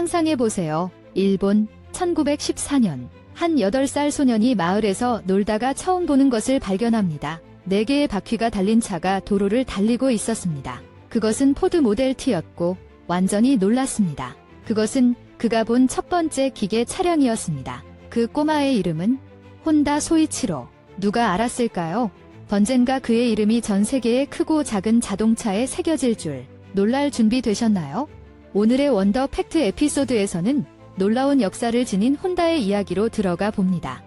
상상해보세요. 일본 1914년 한 8살 소년이 마을에서 놀다가 처음 보는 것을 발견합니다. 4개의 바퀴가 달린 차가 도로를 달리고 있었습니다. 그것은 포드 모델 T였고 완전히 놀랐습니다. 그것은 그가 본 첫 번째 기계 차량이었습니다. 그 꼬마의 이름은 혼다 소이치로. 누가 알았을까요? 언젠가 그의 이름이 전 세계의 크고 작은 자동차에 새겨질 줄. 놀랄 준비 되셨나요? 오늘의 원더 팩트 에피소드에서는 놀라운 역사를 지닌 혼다의 이야기로 들어가 봅니다.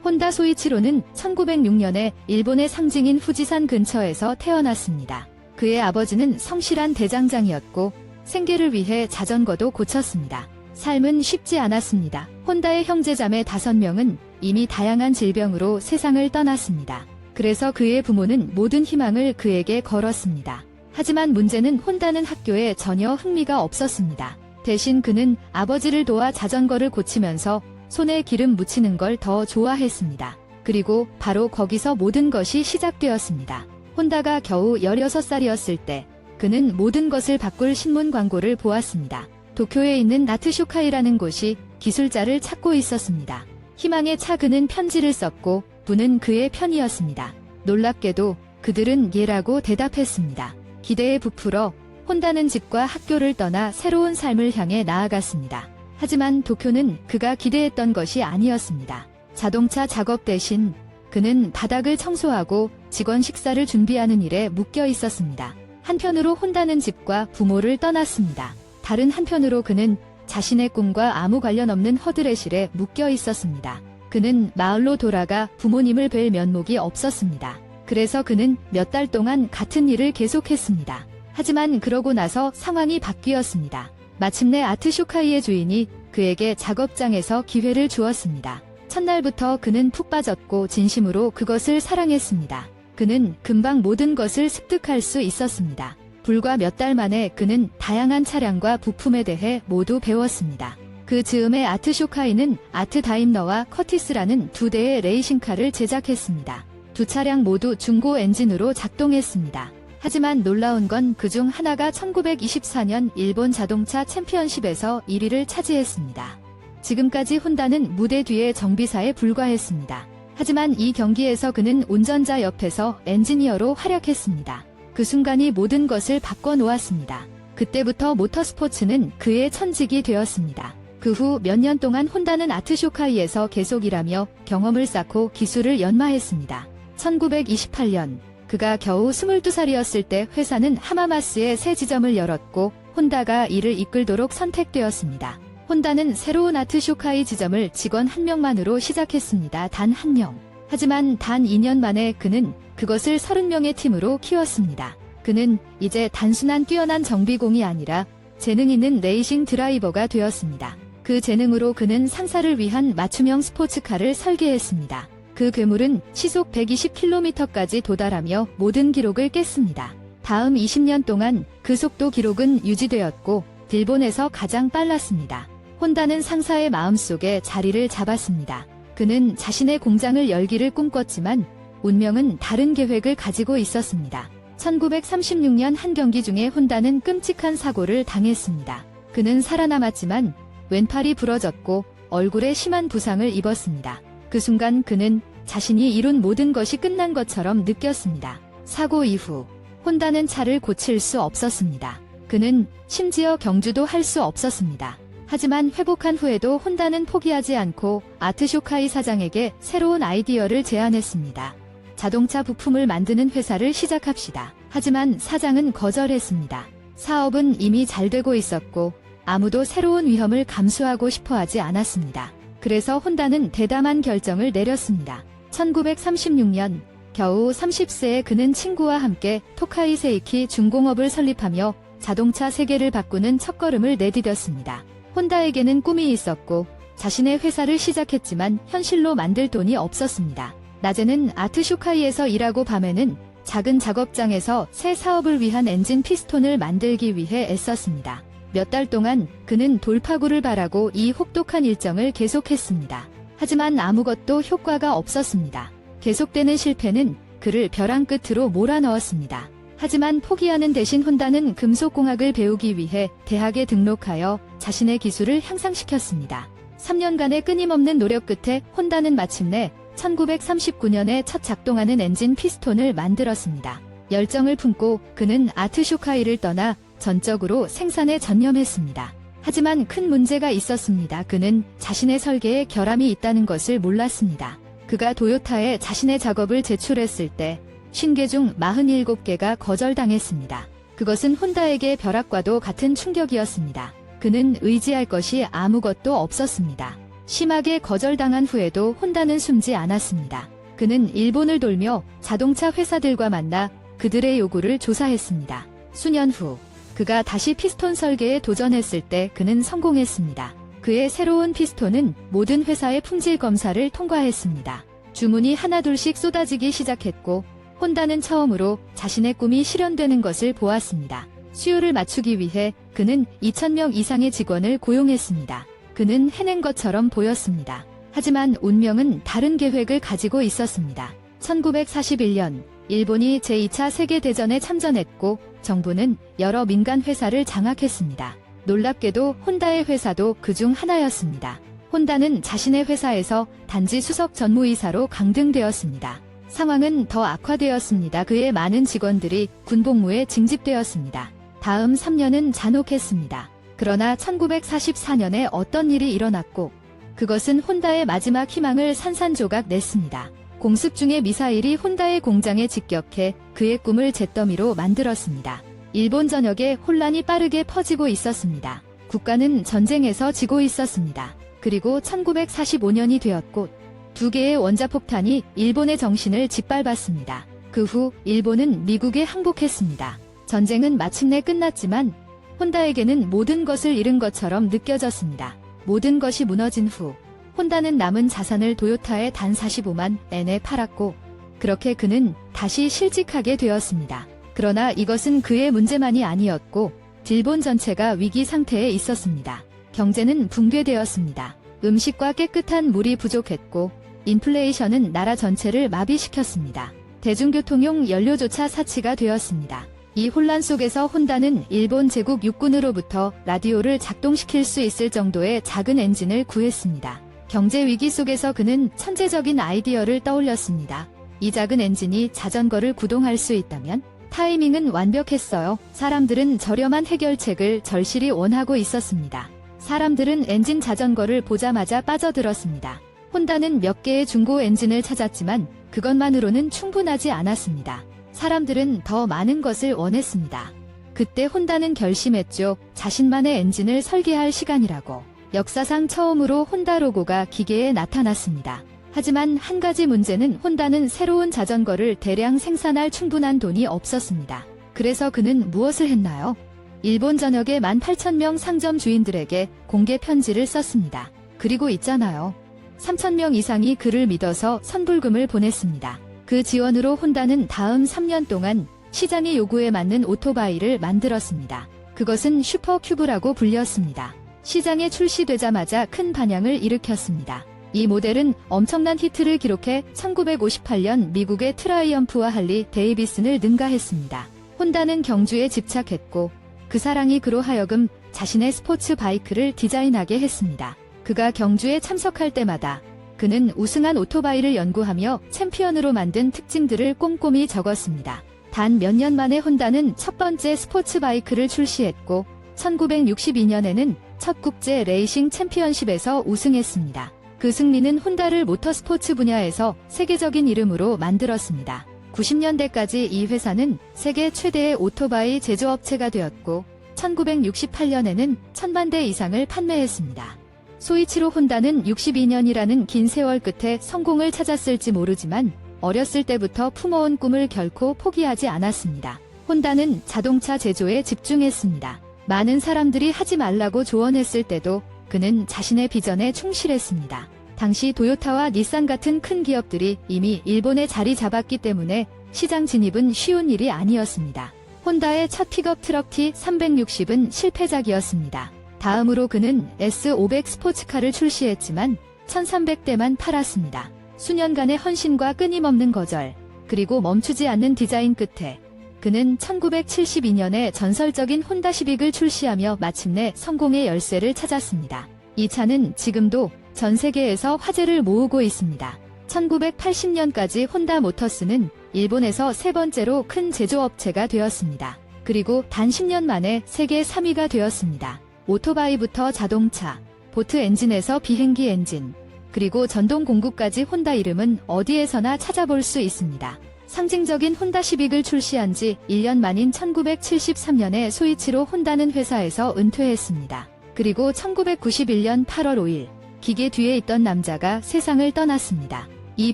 혼다 소이치로는 1906년에 일본의 상징인 후지산 근처에서 태어났습니다. 그의 아버지는 성실한 대장장이었고 생계를 위해 자전거도 고쳤습니다. 삶은 쉽지 않았습니다. 혼다의 형제자매 5명은 이미 다양한 질병으로 세상을 떠났습니다. 그래서 그의 부모는 모든 희망을 그에게 걸었습니다. 하지만 문제는 혼다는 학교에 전혀 흥미가 없었습니다. 대신 그는 아버지를 도와 자전거를 고치면서 손에 기름 묻히는 걸 더 좋아했습니다. 그리고 바로 거기서 모든 것이 시작되었습니다. 혼다가 겨우 16살이었을 때 그는 모든 것을 바꿀 신문 광고를 보았습니다. 도쿄에 있는 나트쇼카이라는 곳이 기술자를 찾고 있었습니다. 희망에 차 그는 편지를 썼고 부는 그의 편이었습니다. 놀랍게도 그들은 예라고 대답했습니다. 기대에 부풀어 혼다는 집과 학교를 떠나 새로운 삶을 향해 나아갔습니다. 하지만 도쿄는 그가 기대했던 것이 아니었습니다. 자동차 작업 대신 그는 바닥을 청소하고 직원 식사를 준비하는 일에 묶여 있었습니다. 한편으로 혼다는 집과 부모를 떠났습니다. 다른 한편으로 그는 자신의 꿈과 아무 관련 없는 허드렛일에 묶여 있었습니다. 그는 마을로 돌아가 부모님을 뵐 면목이 없었습니다. 그래서 그는 몇 달 동안 같은 일을 계속했습니다. 하지만 그러고 나서 상황이 바뀌었습니다. 마침내 아트쇼카이의 주인이 그에게 작업장에서 기회를 주었습니다. 첫날부터 그는 푹 빠졌고 진심으로 그것을 사랑했습니다. 그는 금방 모든 것을 습득할 수 있었습니다. 불과 몇 달 만에 그는 다양한 차량과 부품에 대해 모두 배웠습니다. 그 즈음에 아트쇼카이는 아트다임러와 커티스라는 2대의 레이싱카를 제작했습니다. 두 차량 모두 중고 엔진으로 작동했습니다. 하지만 놀라운 건 그중 하나가 1924년 일본 자동차 챔피언십에서 1위를 차지했습니다. 지금까지 혼다는 무대 뒤의 정비사에 불과했습니다. 하지만 이 경기에서 그는 운전자 옆에서 엔지니어로 활약했습니다. 그 순간이 모든 것을 바꿔놓았습니다. 그때부터 모터스포츠는 그의 천직이 되었습니다. 그 후 몇 년 동안 혼다는 아트쇼카이에서 계속 일하며 경험을 쌓고 기술을 연마했습니다. 1928년 그가 겨우 22살이었을 때 회사는 하마마스에 새 지점을 열었고 혼다가 이를 이끌도록 선택되었습니다. 혼다는 새로운 아트쇼카이 지점을 직원 1명만으로 시작했습니다. 단 1명. 하지만 단 2년 만에 그는 그것을 30명의 팀으로 키웠습니다. 그는 이제 단순한 뛰어난 정비공이 아니라 재능 있는 레이싱 드라이버가 되었습니다. 그 재능으로 그는 상사를 위한 맞춤형 스포츠카를 설계했습니다. 그 괴물은 시속 120km까지 도달하며 모든 기록을 깼습니다. 다음 20년 동안 그 속도 기록은 유지되었고 일본에서 가장 빨랐습니다. 혼다는 상사의 마음속에 자리를 잡았습니다. 그는 자신의 공장을 열기를 꿈꿨지만 운명은 다른 계획을 가지고 있었습니다. 1936년 한 경기 중에 혼다는 끔찍한 사고를 당했습니다. 그는 살아남았지만 왼팔이 부러졌고 얼굴에 심한 부상을 입었습니다. 그 순간 그는 자신이 이룬 모든 것이 끝난 것처럼 느꼈습니다. 사고 이후 혼다는 차를 고칠 수 없었습니다. 그는 심지어 경주도 할 수 없었습니다. 하지만 회복한 후에도 혼다는 포기하지 않고 아트쇼카이 사장에게 새로운 아이디어를 제안했습니다. 자동차 부품을 만드는 회사를 시작합시다. 하지만 사장은 거절했습니다. 사업은 이미 잘 되고 있었고 아무도 새로운 위험을 감수하고 싶어 하지 않았습니다. 그래서 혼다는 대담한 결정을 내렸습니다. 1936년 겨우 30세에 그는 친구와 함께 토카이 세이키 중공업을 설립하며 자동차 세계를 바꾸는 첫걸음을 내디뎠습니다. 혼다에게는 꿈이 있었고 자신의 회사를 시작했지만 현실로 만들 돈이 없었습니다. 낮에는 아트쇼카이에서 일하고 밤에는 작은 작업장에서 새 사업을 위한 엔진 피스톤을 만들기 위해 애썼습니다. 몇 달 동안 그는 돌파구를 바라고 이 혹독한 일정을 계속했습니다. 하지만 아무것도 효과가 없었습니다. 계속되는 실패는 그를 벼랑 끝으로 몰아넣었습니다. 하지만 포기하는 대신 혼다는 금속공학을 배우기 위해 대학에 등록하여 자신의 기술을 향상시켰습니다. 3년간의 끊임없는 노력 끝에 혼다는 마침내 1939년에 첫 작동하는 엔진 피스톤을 만들었습니다. 열정을 품고 그는 아트쇼카이를 떠나 전적으로 생산에 전념했습니다. 하지만 큰 문제가 있었습니다. 그는 자신의 설계에 결함이 있다는 것을 몰랐습니다. 그가 도요타에 자신의 작업을 제출했을 때 50개 중 47개가 거절당했습니다. 그것은 혼다에게 벼락과도 같은 충격이었습니다. 그는 의지할 것이 아무것도 없었습니다. 심하게 거절당한 후에도 혼다는 숨지 않았습니다. 그는 일본을 돌며 자동차 회사들과 만나 그들의 요구를 조사했습니다. 수년 후 그가 다시 피스톤 설계에 도전했을 때 그는 성공했습니다. 그의 새로운 피스톤은 모든 회사의 품질 검사를 통과했습니다. 주문이 하나둘씩 쏟아지기 시작했고 혼다는 처음으로 자신의 꿈이 실현되는 것을 보았습니다. 수요를 맞추기 위해 그는 2,000명 이상의 직원을 고용했습니다. 그는 해낸 것처럼 보였습니다. 하지만 운명은 다른 계획을 가지고 있었습니다. 1941년 일본이 제2차 세계대전에 참전했고 정부는 여러 민간 회사를 장악했습니다. 놀랍게도 혼다의 회사도 그중 하나였습니다. 혼다는 자신의 회사에서 단지 수석 전무이사로 강등되었습니다. 상황은 더 악화되었습니다. 그의 많은 직원들이 군복무에 징집되었습니다. 다음 3년은 잔혹했습니다. 그러나 1944년에 어떤 일이 일어났고 그것은 혼다의 마지막 희망을 산산조각 냈습니다. 공습 중에 미사일이 혼다의 공장에 직격해 그의 꿈을 잿더미로 만들었습니다. 일본 전역에 혼란이 빠르게 퍼지고 있었습니다. 국가는 전쟁에서 지고 있었습니다. 그리고 1945년이 되었고 2개의 원자폭탄이 일본의 정신을 짓밟았습니다. 그 후 일본은 미국에 항복했습니다. 전쟁은 마침내 끝났지만 혼다에게는 모든 것을 잃은 것처럼 느껴졌습니다. 모든 것이 무너진 후 혼다는 남은 자산을 도요타에 단 45만 엔에 팔았고 그렇게 그는 다시 실직하게 되었습니다. 그러나 이것은 그의 문제만이 아니었고 일본 전체가 위기 상태에 있었습니다. 경제는 붕괴되었습니다. 음식과 깨끗한 물이 부족했고 인플레이션은 나라 전체를 마비시켰습니다. 대중교통용 연료조차 사치가 되었습니다. 이 혼란 속에서 혼다는 일본 제국 육군으로부터 라디오를 작동시킬 수 있을 정도의 작은 엔진을 구했습니다. 경제 위기 속에서 그는 천재적인 아이디어를 떠올렸습니다. 이 작은 엔진이 자전거를 구동할 수 있다면 타이밍은 완벽했어요. 사람들은 저렴한 해결책을 절실히 원하고 있었습니다. 사람들은 엔진 자전거를 보자마자 빠져들었습니다. 혼다는 몇 개의 중고 엔진을 찾았지만 그것만으로는 충분하지 않았습니다. 사람들은 더 많은 것을 원했습니다. 그때 혼다는 결심했죠. 자신만의 엔진을 설계할 시간이라고. 역사상 처음으로 혼다 로고가 기계에 나타났습니다. 하지만 한 가지 문제는 혼다는 새로운 자전거를 대량 생산할 충분한 돈이 없었습니다. 그래서 그는 무엇을 했나요? 일본 전역의 18,000명 상점 주인들에게 공개 편지를 썼습니다. 그리고 있잖아요. 3,000명 이상이 그를 믿어서 선불금을 보냈습니다. 그 지원으로 혼다는 다음 3년 동안 시장의 요구에 맞는 오토바이를 만들었습니다. 그것은 슈퍼큐브라고 불렸습니다. 시장에 출시되자마자 큰 반향을 일으켰습니다. 이 모델은 엄청난 히트를 기록해 1958년 미국의 트라이엄프와 할리 데이비슨을 능가했습니다. 혼다는 경주에 집착했고 그 사랑이 그로 하여금 자신의 스포츠 바이크를 디자인하게 했습니다. 그가 경주에 참석할 때마다 그는 우승한 오토바이를 연구하며 챔피언으로 만든 특징들을 꼼꼼히 적었습니다. 단 몇 년 만에 혼다는 첫 번째 스포츠 바이크를 출시했고 1962년에는 첫 국제 레이싱 챔피언십에서 우승했습니다. 그 승리는 혼다를 모터스포츠 분야에서 세계적인 이름으로 만들었습니다. 90년대까지 이 회사는 세계 최대의 오토바이 제조업체가 되었고 1968년에는 1,000만 대 이상을 판매했습니다. 소이치로 혼다는 62년이라는 긴 세월 끝에 성공을 찾았을지 모르지만 어렸을 때부터 품어온 꿈을 결코 포기하지 않았습니다. 혼다는 자동차 제조에 집중했습니다. 많은 사람들이 하지 말라고 조언했을 때도 그는 자신의 비전에 충실했습니다. 당시 도요타와 닛산 같은 큰 기업들이 이미 일본에 자리 잡았기 때문에 시장 진입은 쉬운 일이 아니었습니다. 혼다의 첫 픽업 트럭 T360은 실패작이었습니다. 다음으로 그는 S500 스포츠카를 출시했지만 1,300대만 팔았습니다. 수년간의 헌신과 끊임없는 거절, 그리고 멈추지 않는 디자인 끝에 그는 1972년에 전설적인 혼다 시빅을 출시하며 마침내 성공의 열쇠를 찾았습니다. 이 차는 지금도 전 세계에서 화제를 모으고 있습니다. 1980년까지 혼다 모터스는 일본에서 세 번째로 큰 제조업체가 되었습니다. 그리고 단 10년 만에 세계 3위가 되었습니다. 오토바이부터 자동차, 보트 엔진에서 비행기 엔진, 그리고 전동 공구까지 혼다 이름은 어디에서나 찾아볼 수 있습니다. 상징적인 혼다 시빅을 출시한 지 1년 만인 1973년에 소이치로 혼다는 회사에서 은퇴했습니다. 그리고 1991년 8월 5일, 기계 뒤에 있던 남자가 세상을 떠났습니다. 이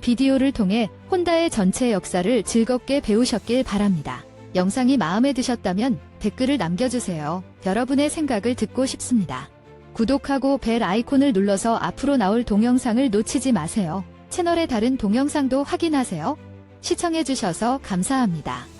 비디오를 통해 혼다의 전체 역사를 즐겁게 배우셨길 바랍니다. 영상이 마음에 드셨다면 댓글을 남겨주세요. 여러분의 생각을 듣고 싶습니다. 구독하고 벨 아이콘을 눌러서 앞으로 나올 동영상을 놓치지 마세요. 채널의 다른 동영상도 확인하세요. 시청해주셔서 감사합니다.